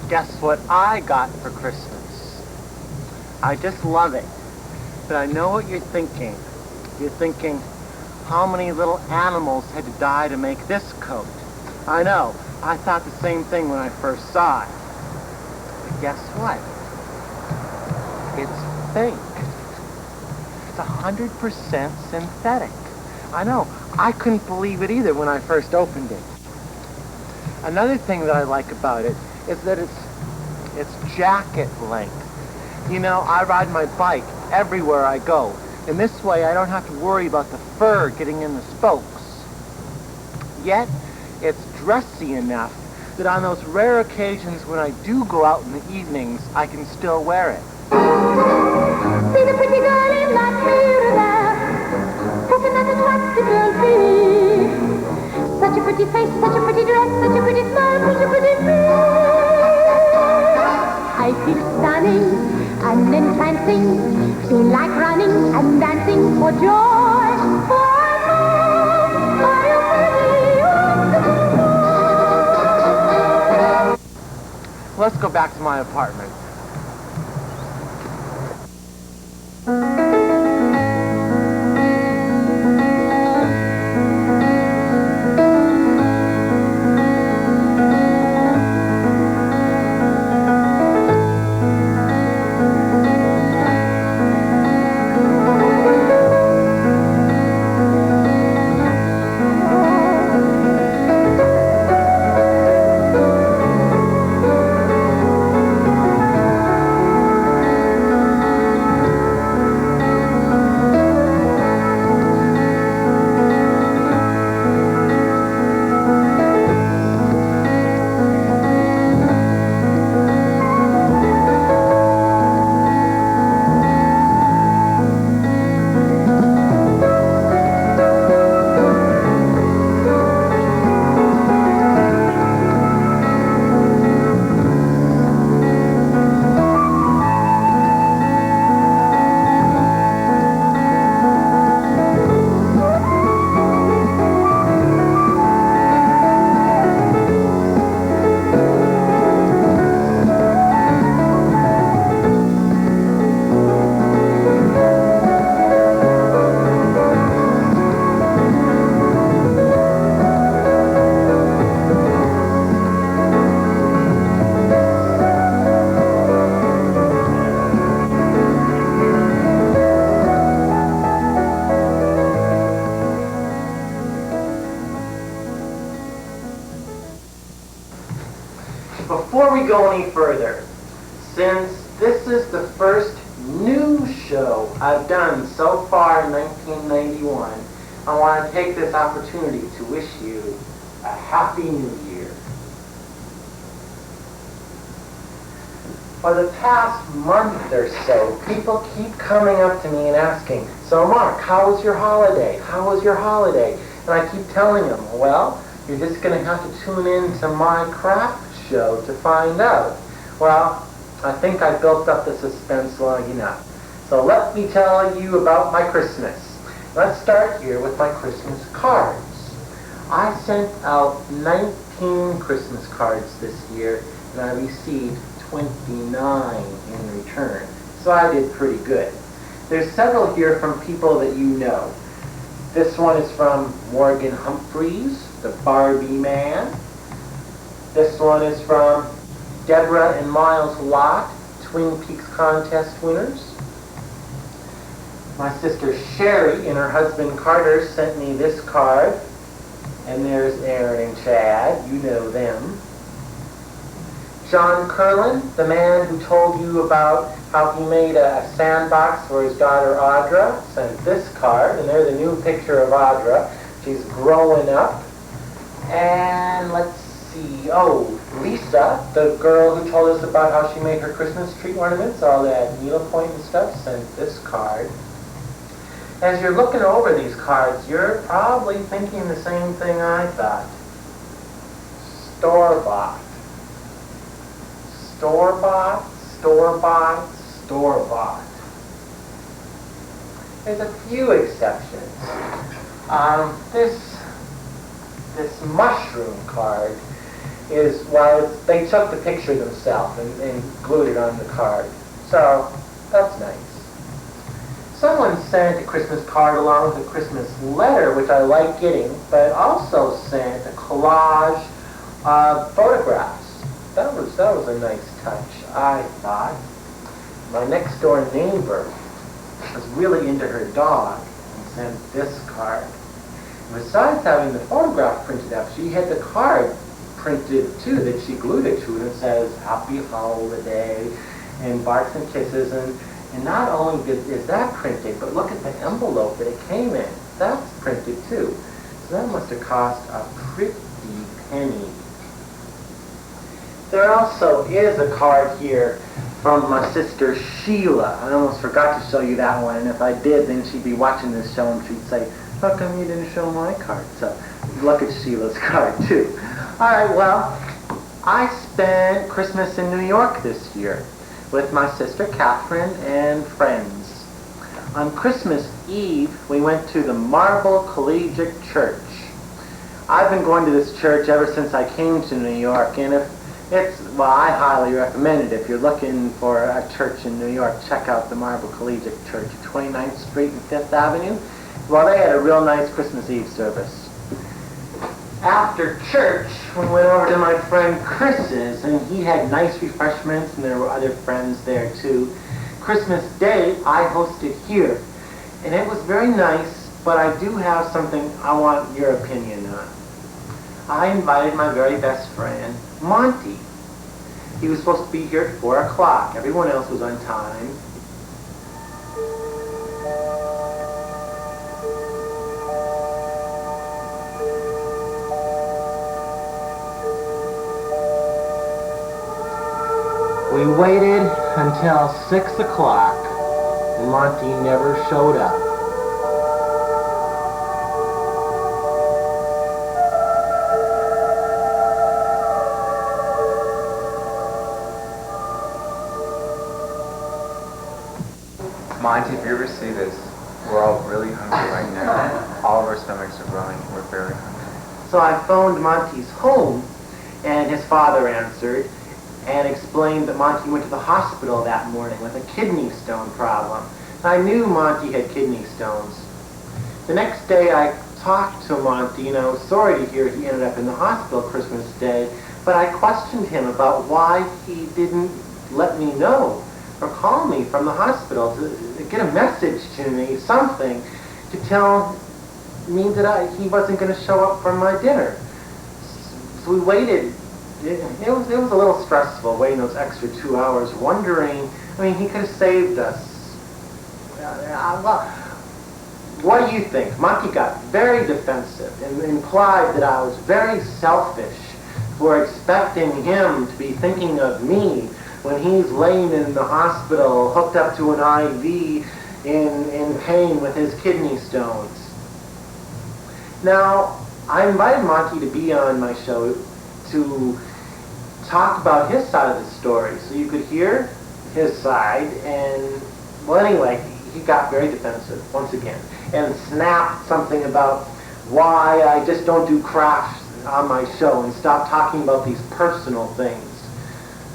Guess what I got for Christmas? I just love it. But I know what you're thinking. You're thinking, how many little animals had to die to make this coat? I know. I thought the same thing when I first saw it. But guess what? It's fake. It's 100% synthetic. I know. I couldn't believe it either when I first opened it. Another thing that I like about it is that it's jacket length. You know, I ride my bike everywhere I go. And this way I don't have to worry about the fur getting in the spokes. Yet, it's dressy enough that on those rare occasions when I do go out in the evenings, I can still wear it. See the pretty girl in that photograph, hoping that attractive girl see. Such a pretty face, such a pretty dress, such a pretty smile, such a pretty face. I feel stunning and entrancing, feel like running and dancing for joy. For I am pretty. Let's go back to my apartment. Before we go any further, since this is the first new show I've done so far in 1991, I want to take this opportunity to wish you a Happy New Year. For the past month or so, people keep coming up to me and asking, so Mark, how was your holiday? How was your holiday? And I keep telling them, well, you're just going to have to tune in to my craft show to find out. Well, I think I built up the suspense long enough. So let me tell you about my Christmas. Let's start here with my Christmas cards. I sent out 19 Christmas cards this year, and I received 29 in return. So I did pretty good. There's several here from people that you know. This one is from Morgan Humphreys, the Barbie Man. This one is from Deborah and Miles Lott, Twin Peaks contest winners. My sister Sherry and her husband Carter sent me this card. And there's Aaron and Chad, you know them. John Curlin, the man who told you about how he made a sandbox for his daughter Audra, sent this card, and there's a new picture of Audra. She's growing up. And let's see, oh, Lisa, the girl who told us about how she made her Christmas tree ornaments, all that needlepoint and stuff, sent this card. As you're looking over these cards, you're probably thinking the same thing I thought. Store-bought. Store-bought, store-bought, store-bought. There's a few exceptions. This mushroom card is, well, they took the picture themselves and glued it on the card. So that's nice. Someone sent a Christmas card along with a Christmas letter, which I like getting, but also sent a collage of photographs. That was a nice touch, I thought. My next door neighbor was really into her dog and sent this card. Besides having the photograph printed up, she had the card printed too that she glued it to, and it says "Happy Holiday" and barks and kisses, and not only is that printed, but look at the envelope that it came in. That's printed too. So that must have cost a pretty penny. There also is a card here from my sister Sheila. I almost forgot to show you that one, and if I did, then she'd be watching this show and she'd say, "How come you didn't show my card?" So look at Sheila's card too. All right, well, I spent Christmas in New York this year with my sister Catherine and friends. On Christmas Eve, we went to the Marble Collegiate Church. I've been going to this church ever since I came to New York, and I highly recommend it. If you're looking for a church in New York, check out the Marble Collegiate Church, 29th Street and 5th Avenue. Well, they had a real nice Christmas Eve service. After church, we went over to my friend Chris's, and he had nice refreshments, and there were other friends there too. Christmas Day, I hosted here, and it was very nice, but I do have something I want your opinion on. I invited my very best friend, Monty. He was supposed to be here at 4 o'clock. Everyone else was on time. We waited until 6 o'clock, and Monty never showed up. Monty, if you ever see this, we're all really hungry right now. All of our stomachs are growing. We're very hungry. So I phoned Monty's home, and his father answered and explained that Monty went to the hospital that morning with a kidney stone problem. I knew Monty had kidney stones. The next day I talked to Monty, sorry to hear he ended up in the hospital Christmas Day, but I questioned him about why he didn't let me know or call me from the hospital to get a message to me, something, to tell me that he wasn't going to show up for my dinner. So we waited. It was a little stressful waiting those extra 2 hours, wondering, he could have saved us. Well, what do you think? Monty got very defensive and implied that I was very selfish for expecting him to be thinking of me when he's laying in the hospital, hooked up to an IV in pain with his kidney stones. Now, I invited Monty to be on my show to talk about his side of the story, so you could hear his side, and, well, anyway, he got very defensive, once again, and snapped something about why I just don't do crafts on my show and stop talking about these personal things.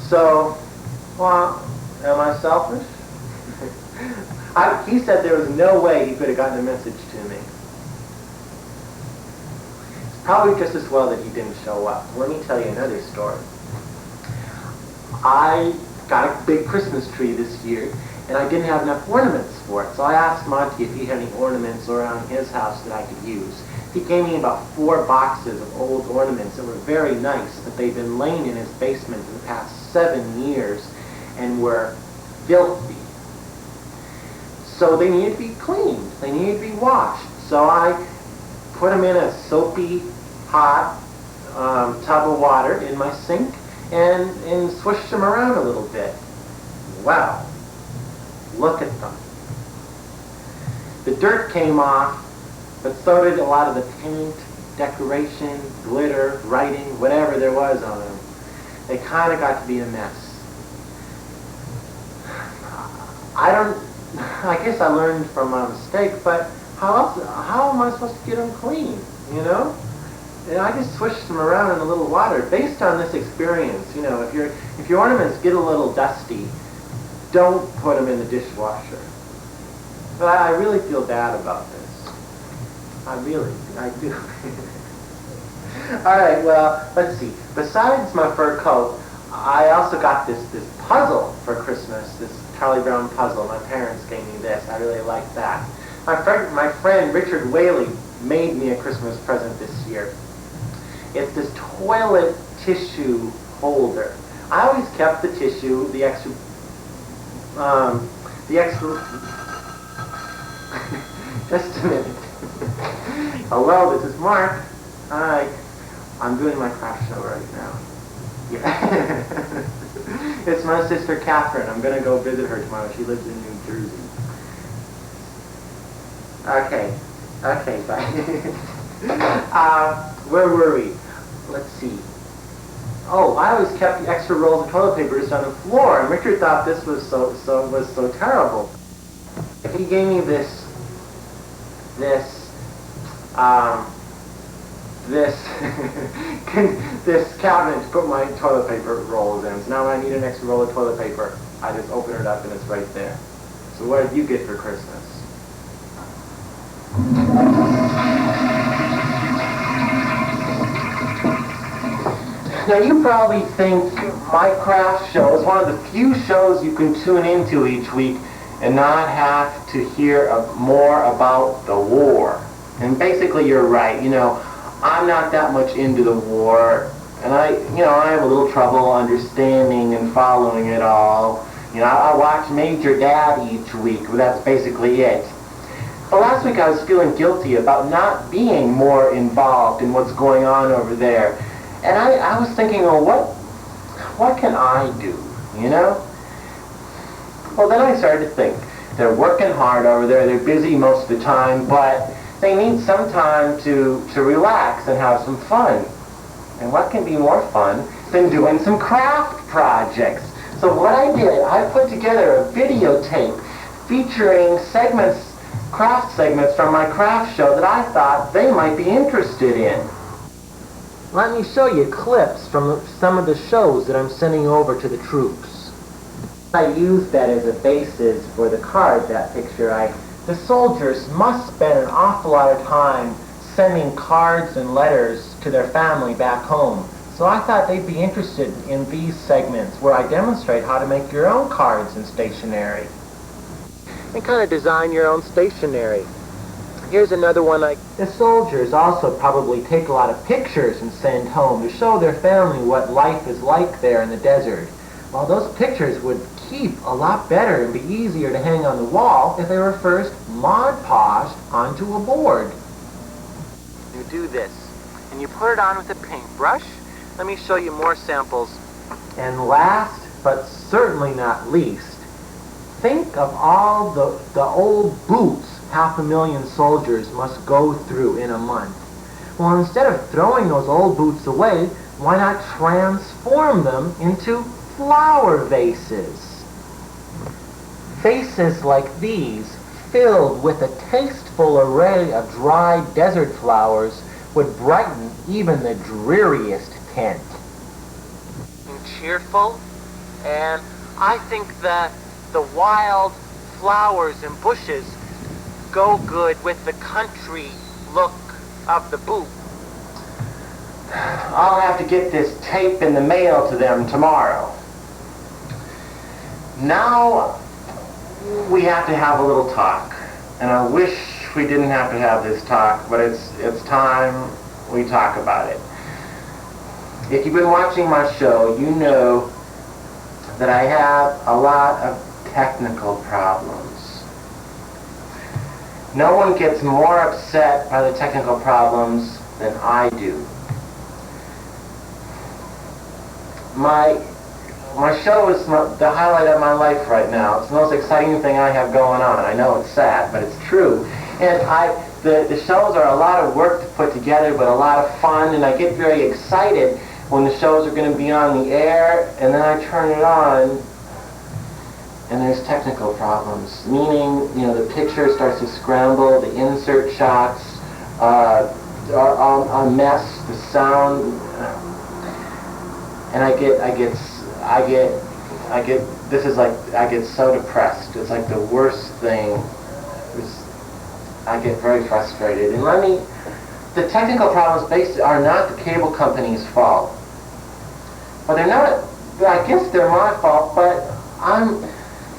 So, well, am I selfish? He said there was no way he could have gotten a message to me. It's probably just as well that he didn't show up. Let me tell you another story. I got a big Christmas tree this year, and I didn't have enough ornaments for it. So I asked Monty if he had any ornaments around his house that I could use. He gave me about 4 boxes of old ornaments that were very nice, but they'd been laying in his basement for the past 7 years and were filthy. So they needed to be cleaned. They needed to be washed. So I put them in a soapy, hot tub of water in my sink and swished them around a little bit. Wow. Look at them. The dirt came off, but so did a lot of the paint, decoration, glitter, writing, whatever there was on them. They kind of got to be a mess. I guess I learned from my mistake, but how am I supposed to get them clean, And I just swish them around in a little water based on this experience. You know, if your ornaments get a little dusty, don't put them in the dishwasher. But I really feel bad about this. I do. All right, well, let's see. Besides my fur coat, I also got this puzzle for Christmas, this Charlie Brown puzzle. My parents gave me this. I really like that. My friend Richard Whaley made me a Christmas present this year. It's this toilet tissue holder. I always kept the tissue, the extra, just a minute. Hello, this is Mark. Hi. I'm doing my craft show right now. Yeah. It's my sister Catherine. I'm going to go visit her tomorrow. She lives in New Jersey. Okay, bye. Where were we? Let's see. Oh, I always kept the extra rolls of toilet paper just on the floor, and Richard thought this was so terrible. He gave me this cabinet to put my toilet paper rolls in. So now when I need an extra roll of toilet paper, I just open it up and it's right there. So what did you get for Christmas? Now you probably think my craft show is one of the few shows you can tune into each week and not have to hear more about the war. And basically you're right. You know, I'm not that much into the war, and I have a little trouble understanding and following it all. You know, I watch Major Dad each week, but that's basically it. But last week I was feeling guilty about not being more involved in what's going on over there. And I was thinking, well, what can I do, you know? Well, then I started to think, they're working hard over there, they're busy most of the time, but they need some time to relax and have some fun. And what can be more fun than doing some craft projects? So what I did, I put together a videotape featuring craft segments from my craft show that I thought they might be interested in. Let me show you clips from some of the shows that I'm sending over to the troops. I used that as a basis for the card, that picture. The soldiers must spend an awful lot of time sending cards and letters to their family back home. So I thought they'd be interested in these segments where I demonstrate how to make your own cards and stationery. And kind of design your own stationery. Here's another one the soldiers also probably take a lot of pictures and send home to show their family what life is like there in the desert. Well, those pictures would keep a lot better and be easier to hang on the wall if they were first Mod Podged onto a board. You do this, and you put it on with a paintbrush. Let me show you more samples. And last, but certainly not least, think of all the old boots 500,000 soldiers must go through in a month. Well, instead of throwing those old boots away, why not transform them into flower vases? Vases like these, filled with a tasteful array of dried desert flowers, would brighten even the dreariest tent. And cheerful, and I think that the wild flowers and bushes go good with the country look of the boot. I'll have to get this tape in the mail to them tomorrow. Now we have to have a little talk, and I wish we didn't have to have this talk, but it's time we talk about it. If you've been watching my show, you know that I have a lot of technical problems. No one gets more upset by the technical problems than I do. My show is the highlight of my life right now. It's the most exciting thing I have going on. I know it's sad, but it's true. And the shows are a lot of work to put together, but a lot of fun, and I get very excited when the shows are going to be on the air, and then I turn it on, and there's technical problems, meaning, the picture starts to scramble, the insert shots are a mess. The sound, and I get so depressed. It's like the worst thing. I get very frustrated. And the technical problems are not the cable company's fault. But they're not, I guess they're my fault, but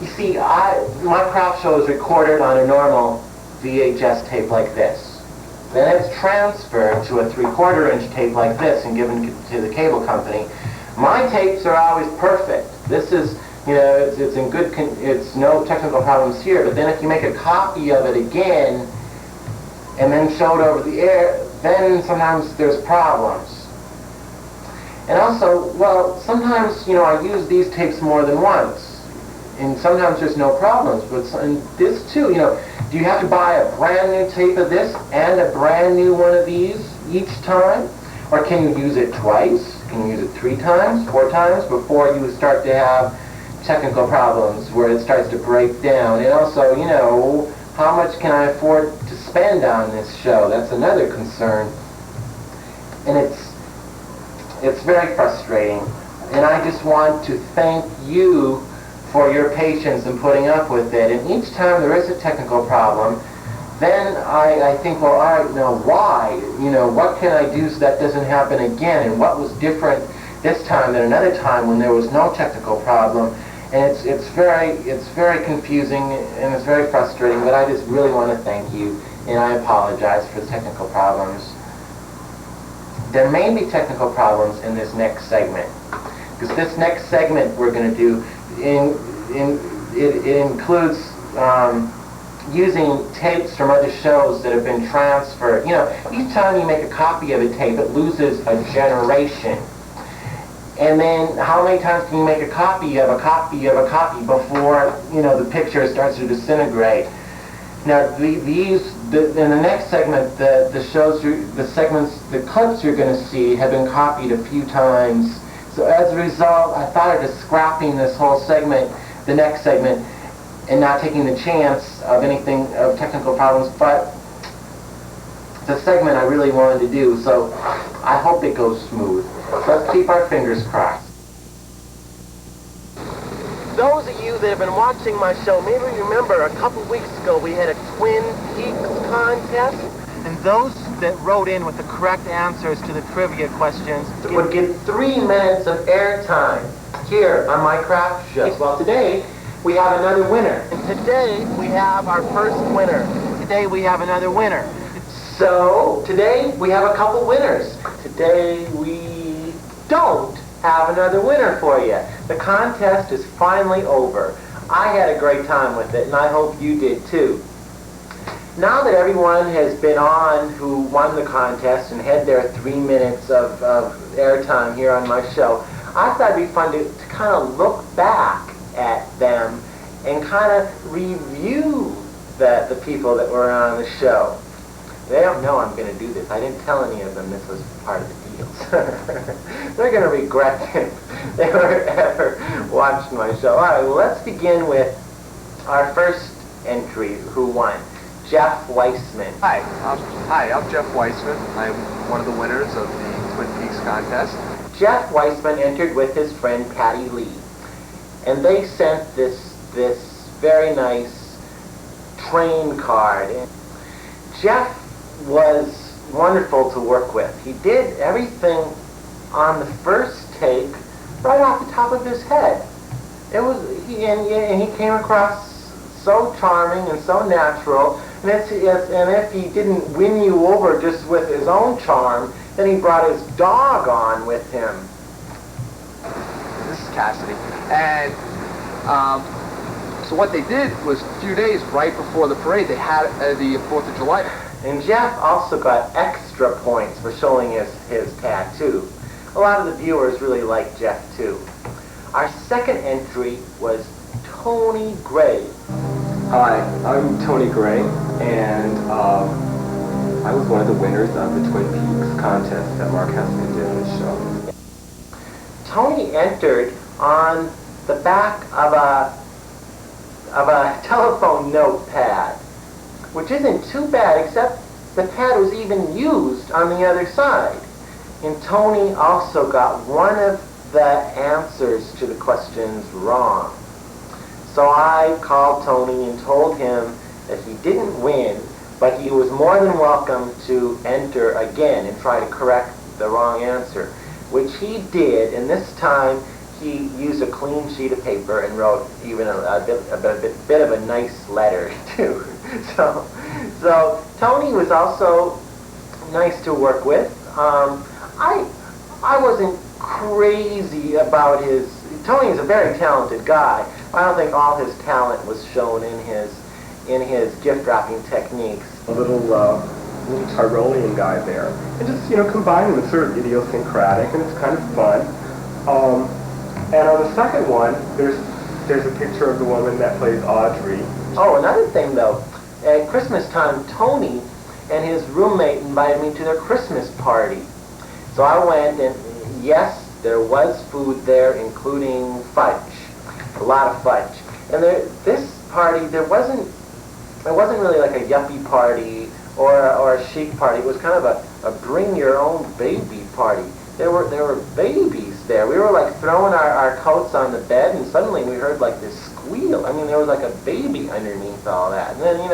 you see, my craft show is recorded on a normal VHS tape like this. Then it's transferred to a 3/4 inch tape like this and given to the cable company. My tapes are always perfect. This is, it's in good, it's no technical problems here, but then if you make a copy of it again and then show it over the air, then sometimes there's problems. And also, well, sometimes, I use these tapes more than once. And sometimes there's no problems, but in this too, do you have to buy a brand new tape of this and a brand new one of these each time? Or can you use it twice? Can you use it 3 times, 4 times before you start to have technical problems where it starts to break down? And also, how much can I afford to spend on this show? That's another concern. And it's very frustrating. And I just want to thank you for your patience in putting up with it. And each time there is a technical problem, then I think, well, all right, now why? What can I do so that doesn't happen again? And what was different this time than another time when there was no technical problem? And it's very confusing and it's very frustrating, but I just really want to thank you, and I apologize for the technical problems. There may be technical problems in this next segment, because this next segment we're going to do, it includes using tapes from other shows that have been transferred. Each time you make a copy of a tape, it loses a generation. And then how many times can you make a copy of a copy of a copy before, the picture starts to disintegrate? Now, in the next segment, the clips you're going to see have been copied a few times. So as a result, I thought of just scrapping this whole segment, the next segment, and not taking the chance of technical problems, but it's a segment I really wanted to do, so I hope it goes smooth. Let's keep our fingers crossed. Those of you that have been watching my show maybe remember a couple weeks ago we had a Twin Peaks contest, and those that wrote in with the correct answers to the trivia questions would get 3 minutes of airtime here on my craft show. Well, today we have another winner. And today we have our first winner. Today we have another winner. So today we have a couple winners. Today we don't have another winner for you. The contest is finally over. I had a great time with it, and I hope you did too. Now that everyone has been on who won the contest and had their 3 minutes of airtime here on my show, I thought it'd be fun to kind of look back at them and kind of review the people that were on the show. They don't know I'm going to do this. I didn't tell any of them this was part of the deal. They're going to regret it if they ever watched my show. All right, well, let's begin with our first entry, who won. Jeff Weissman. Hi, I'm Jeff Weissman. I'm one of the winners of the Twin Peaks contest. Jeff Weissman entered with his friend Patty Lee, and they sent this very nice train card. And Jeff was wonderful to work with. He did everything on the first take right off the top of his head. And he came across so charming and so natural. And if he didn't win you over just with his own charm, then he brought his dog on with him. This is Cassidy. And so what they did was a few days right before the parade, they had the 4th of July. And Jeff also got extra points for showing his tattoo. A lot of the viewers really liked Jeff too. Our second entry was Tony Gray. Hi, I'm Tony Gray, and I was one of the winners of the Twin Peaks contest that Mark Heskin did on his show. Tony entered on the back of a telephone notepad, which isn't too bad, except the pad was even used on the other side. And Tony also got one of the answers to the questions wrong. So I called Tony and told him that he didn't win, but he was more than welcome to enter again and try to correct the wrong answer, which he did, and this time he used a clean sheet of paper and wrote even a bit of a nice letter too. So Tony was also nice to work with. I wasn't crazy about his. Tony is a very talented guy. I don't think all his talent was shown in his gift wrapping techniques. A little Tyrolean guy there, and just combining the sort of idiosyncratic, and it's kind of fun. And on the second one, there's a picture of the woman that plays Audrey. Oh, another thing though, at Christmas time, Tony and his roommate invited me to their Christmas party. So I went, and yes, there was food there, including fudge, a lot of fudge. And this party, it wasn't really like a yuppie party or a chic party. It was kind of a bring your own baby party. There were babies there. We were like throwing our coats on the bed, and suddenly we heard like this squeal. I mean, there was like a baby underneath all that. And then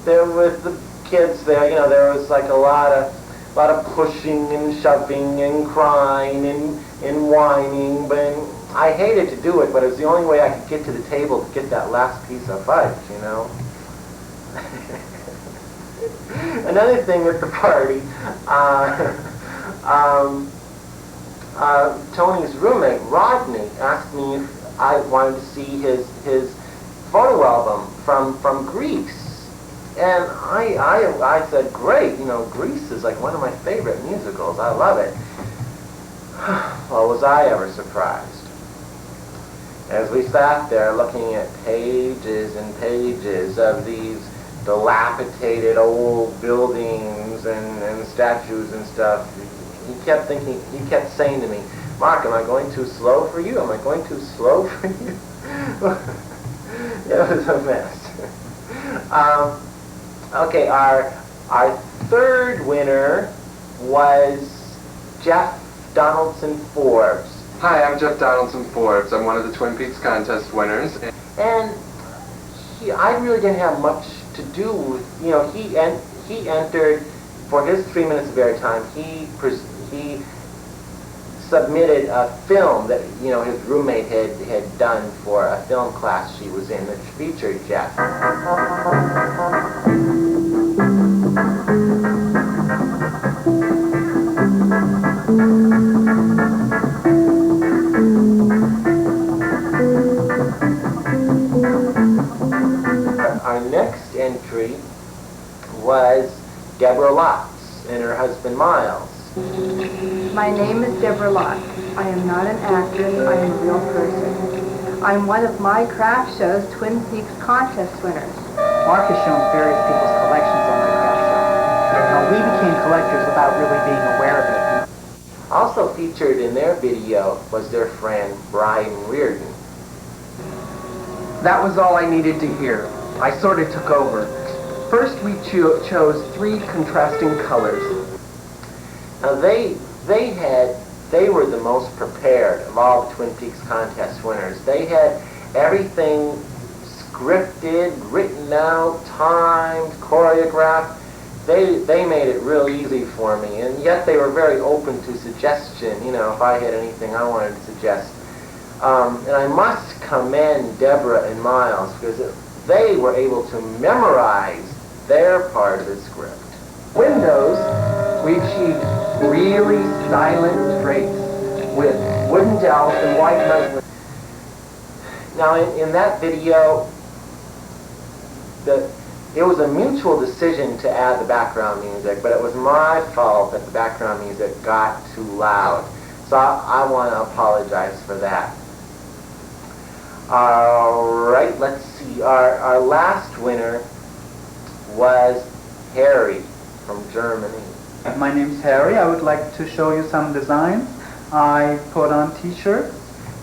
there was the kids there. There was like a lot of pushing and shoving and crying and whining. But I hated to do it, but it was the only way I could get to the table to get that last piece of fudge. Another thing at the party, Tony's roommate, Rodney, asked me if I wanted to see his photo album from Greece. And I said, great, Grease is like one of my favorite musicals. I love it. Well, was I ever surprised. As we sat there looking at pages and pages of these dilapidated old buildings and statues and stuff, he kept saying to me, Mark, am I going too slow for you? Am I going too slow for you? It was a mess. Okay, our third winner was Jeff Donaldson Forbes. Hi, I'm Jeff Donaldson Forbes. I'm one of the Twin Peaks contest winners. And I really didn't have much to do with, he entered for his 3 minutes of airtime. He submitted a film that his roommate had done for a film class she was in, which featured Jeff. Our next entry was Deborah Lotz and her husband Miles. My name is Deborah Lotz. I am not an actress, I am a real person. I'm one of my craft show's Twin Peaks contest winners. Mark has shown various people's collections on my craft show. Now, we became collectors without really being aware of it. Also featured in their video was their friend Brian Reardon. That was all I needed to hear. I sort of took over. First we chose 3 contrasting colors. Now they were the most prepared of all the Twin Peaks contest winners. They had everything scripted, written out, timed, choreographed. They made it real easy for me, and yet they were very open to suggestion, if I had anything I wanted to suggest. And I must commend Deborah and Miles, because they were able to memorize their part of the script. Windows, we achieved really silent drapes with wooden dowels and white muslin. Now in that video, it was a mutual decision to add the background music, but it was my fault that the background music got too loud. So I want to apologize for that. Alright, let's see. Our last winner was Harry from Germany. My name's Harry. I would like to show you some designs I put on t-shirts.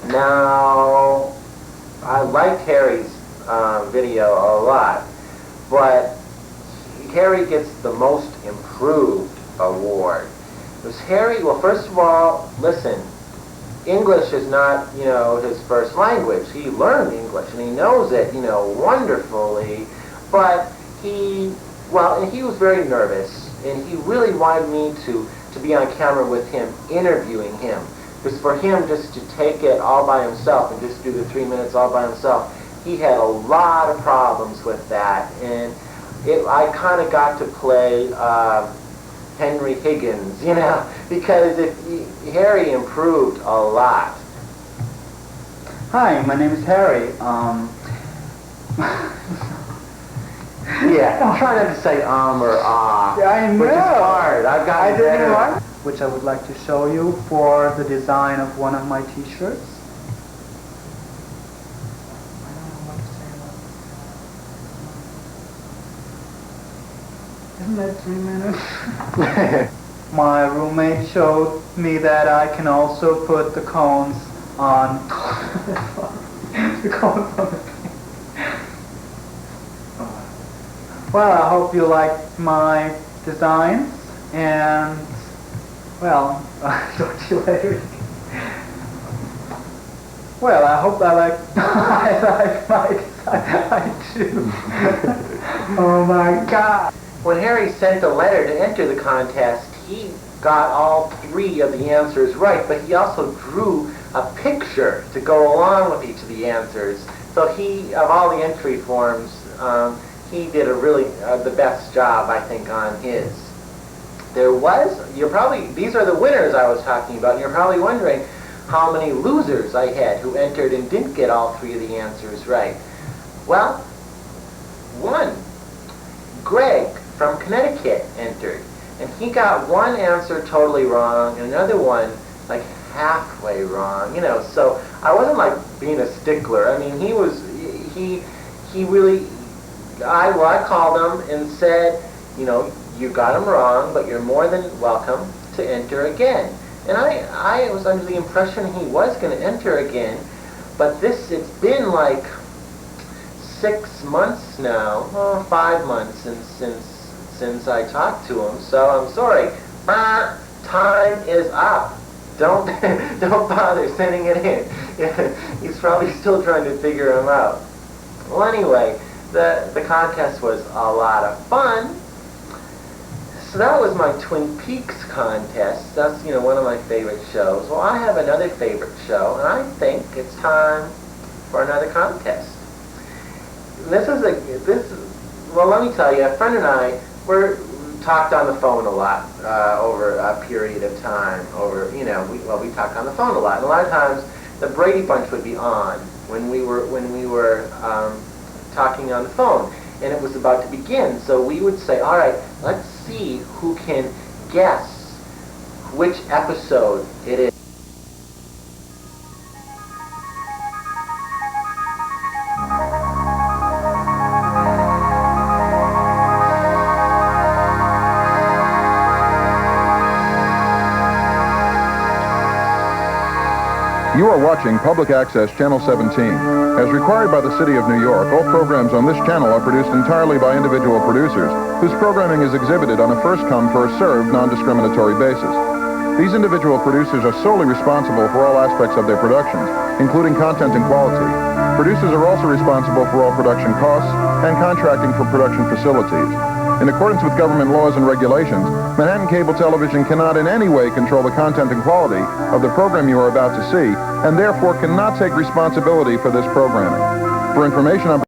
Now, I like Harry's video a lot, but Harry gets the most improved award. Because Harry, well, first of all, listen, English is not, his first language. He learned English and he knows it, wonderfully, but he was very nervous and he really wanted me to be on camera with him, interviewing him. Because for him just to take it all by himself and just do the 3 minutes all by himself, he had a lot of problems with that. And I kind of got to play Henry Higgins, because Harry improved a lot. Hi, my name is Harry. Yeah, try not to say or ah. Yeah, I know. Which is hard. I've gotten better. Which I would like to show you for the design of one of my T-shirts. Isn't that 3 minutes? My roommate showed me that I can also put the cones on the cones on the thing. Well, I hope you like my designs, and well, talk to you later. Well, I hope I like my design. I do. Oh my God. When Harry sent a letter to enter the contest, he got all 3 of the answers right, but he also drew a picture to go along with each of the answers. So he, of all the entry forms, he did a really the best job, I think, on his. These are the winners I was talking about, and you're probably wondering how many losers I had who entered and didn't get all 3 of the answers right. Well, 1. Greg from Connecticut entered, and he got 1 answer totally wrong and another one like halfway wrong, so I wasn't like being a stickler. I mean, he really, I called him and said, you got him wrong, but you're more than welcome to enter again. And I was under the impression he was going to enter again, but it's been like 6 months now, 5 months since I talked to him, so I'm sorry. Time is up. Don't bother sending it in. He's probably still trying to figure him out. Well, anyway, the contest was a lot of fun. So that was my Twin Peaks contest. That's one of my favorite shows. Well, I have another favorite show, and I think it's time for another contest. Let me tell you, a friend and I talked on the phone a lot over a period of time. We talked on the phone a lot, and a lot of times the Brady Bunch would be on when we were talking on the phone, and it was about to begin. So we would say, "All right, let's see who can guess which episode it is." You are watching Public Access Channel 17. As required by the City of New York, all programs on this channel are produced entirely by individual producers, whose programming is exhibited on a first-come, first-served, non-discriminatory basis. These individual producers are solely responsible for all aspects of their productions, including content and quality. Producers are also responsible for all production costs and contracting for production facilities. In accordance with government laws and regulations, Manhattan Cable Television cannot in any way control the content and quality of the program you are about to see, and therefore cannot take responsibility for this programming. For information on